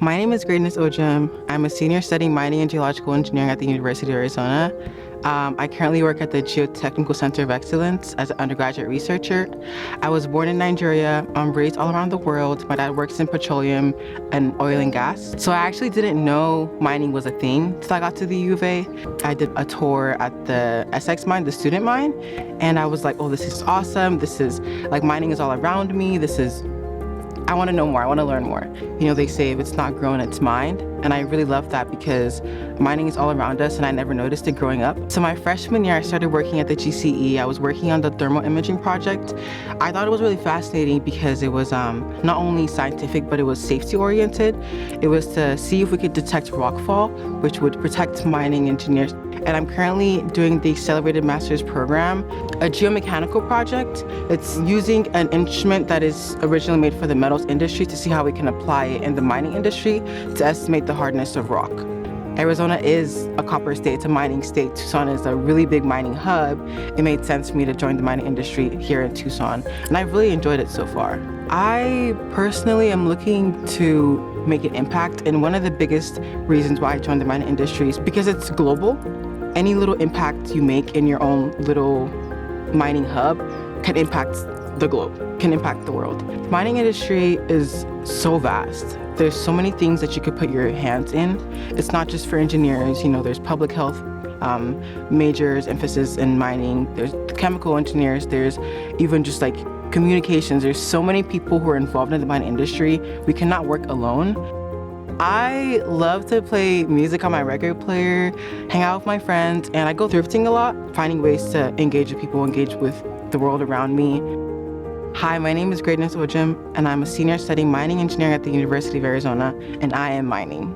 My name is Greatness Ojim. I'm a senior studying mining and geological engineering at the University of Arizona. I currently work at the Geotechnical Center of Excellence as an undergraduate researcher. I was born in Nigeria. I'm raised all around the world. My dad works in petroleum and oil and gas. So I actually didn't know mining was a thing until I got to the U of A. I did a tour at the SX mine, the student mine, and I was like, oh, this is awesome. This is like mining is all around me. I want to know more, I want to learn more. You know, they say if it's not grown, it's mined. And I really love that because mining is all around us and I never noticed it growing up. So my freshman year, I started working at the GCE. I was working on the thermal imaging project. I thought it was really fascinating because it was not only scientific, but it was safety oriented. It was to see if we could detect rockfall, which would protect mining engineers. And I'm currently doing the Accelerated Master's Program, a geomechanical project. It's using an instrument that is originally made for the metals industry to see how we can apply it in the mining industry to estimate the hardness of rock. Arizona is a copper state, it's a mining state. Tucson is a really big mining hub. It made sense for me to join the mining industry here in Tucson, and I've really enjoyed it so far. I personally am looking to make an impact, and one of the biggest reasons why I joined the mining industry is because it's global. Any little impact you make in your own little mining hub can impact the globe, can impact the world. The mining industry is so vast. There's so many things that you could put your hands in. It's not just for engineers, you know, there's public health majors, emphasis in mining, there's chemical engineers, there's even just like communications. There's so many people who are involved in the mining industry. We cannot work alone. I love to play music on my record player, hang out with my friends, and I go thrifting a lot, finding ways to engage with people, engage with the world around me. Hi, my name is Greatness Ojim, and I'm a senior studying mining engineering at the University of Arizona, and I am mining.